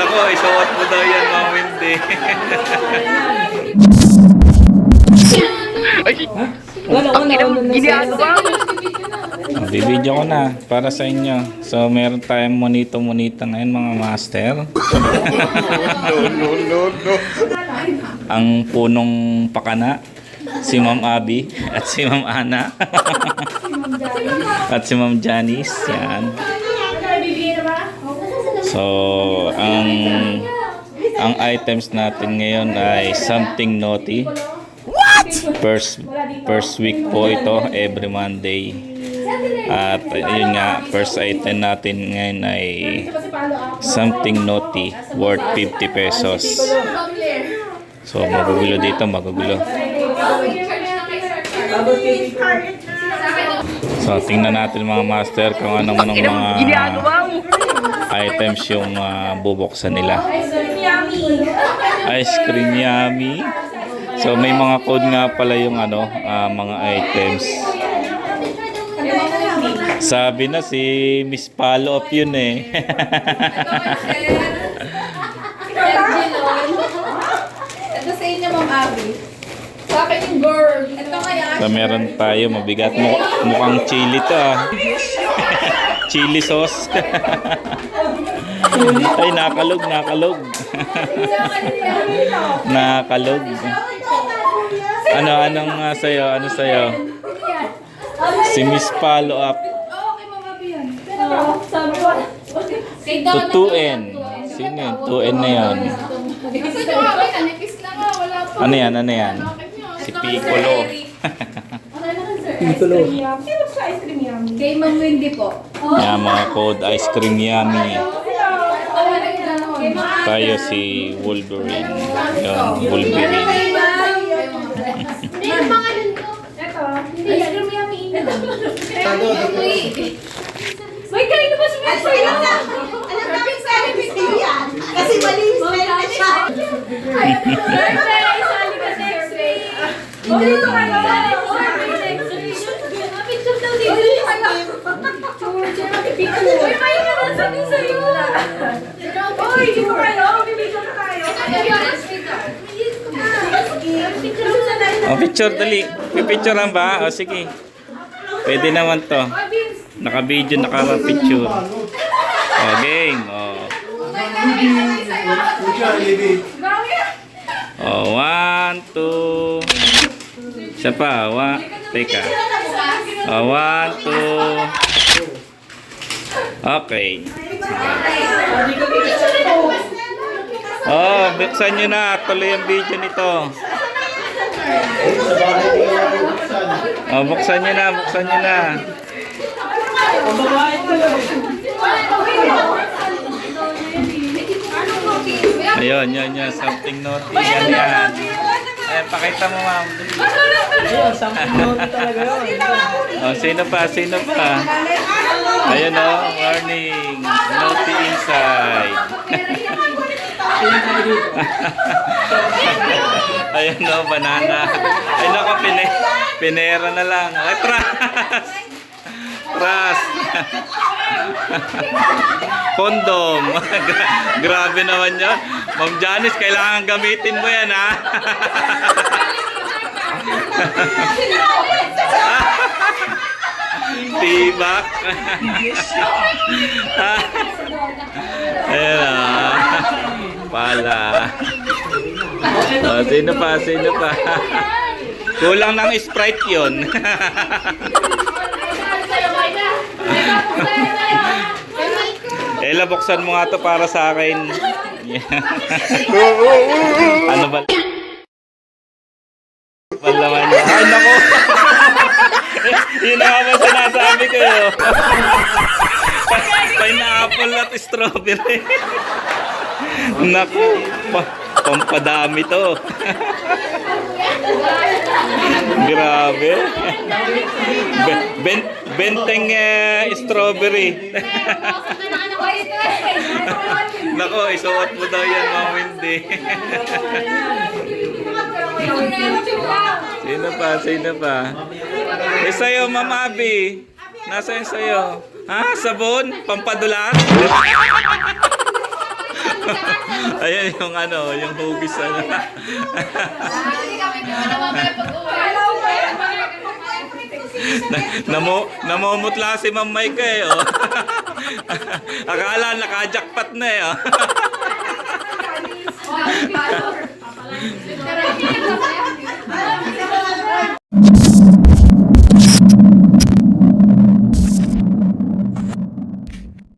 Nako, isuot mo daw yan, Ma'am Wendy. Bibidyo ko na para sa inyo. So, meron tayong monito-monita ngayon, mga master. Ang punong pakana, si Ma'am Abby at si Ma'am Ana. At si Ma'am Janice. Yan. So, ang items natin ngayon ay something naughty. First week po ito, every Monday. At ayun nga, first item natin ngayon ay something naughty worth 50 pesos. So magugulo dito, magugulo. So tingnan natin mga master kung anong mga items yung bubuksan nila. Ice cream yummy. So may mga code nga pala yung mga items. Sabi na si Miss Follow Up yun eh. Ito sa inyo, Ma'am Abby. Sa akin yung girl. Ito kaya. So meron tayo, mabigat. Mukhang chili to ah. Chili sauce. Ay, nakalog. Nakalog. Anong sa'yo? Ano sa'yo? Si Miss Follow Up. Oo, kay Ma'am Abby yan. Tutuin. Sino yun? 2N na yan. Kasi nyo nga, nanipis na nga. Wala pa. Ano yan? Si Piccolo. Piccolo. Kay Ma'am Wendy po. Yan, mga code ice cream yummy. Tayo si Wolverine. Yan, Wolverine. May pangalan ko. Ito. Ice cream yummy ina. May kanino ba si Miss Wendy? Alam namin sa amin yan. Kasi malinis na yun siya. Birthday! Sali ka next week! Dito kayo! Next week! Picture daw dito! Dito kayo! Uy, may naman sabi sa'yo! Uy, dito kayo! Bibigyan ka tayo! Oh, picture dali. Pipicturean ba? O sige. Pwede naman to. Naka-video, naka-picture. Oh, game. Oh, 1, 2. Isa pa. Teka. Oh, 1, 2. Okay. Oh, buksan nyo na. Tuloy ang video nito. Oh, buksan nyo na. Ayun, something naughty. Yan. Eh, pakita mo, ma'am. Ayun, something naughty talaga yun. Oh, sino pa? Ayun, oh, warning. Naughty inside. Ayun, oh, banana. Ay, naku, pinera na lang. Ay, Trust. Condom. Grabe naman yan. Ma'am Janice, kailangan gamitin mo yan, ha? Tibak. Ayan, ha? Pala. Oh, sino pa? Kulang ng Sprite yun. Ella, buksan mo nga to para sa akin. Ano ba? Palaman niya. Ay, naku! Yun na nga ba sinasabi ko yun. Pineapple at strawberry. Naku, pampadami to. Grabe. Benteng strawberry. Nako, isuot mo daw yan, Ma'am Wendy. Sino pa? Eh, sa'yo, Ma'am Abby. Nasa yung sa'yo? Ha? Sabon? Pampadulas? yung ano, yung hugis ano. Hindi kami naman pala pag-uwi. Namumutla si Ma'am Maika eh, oh. Akala naka-jackpot na eh, oh. Pero hindi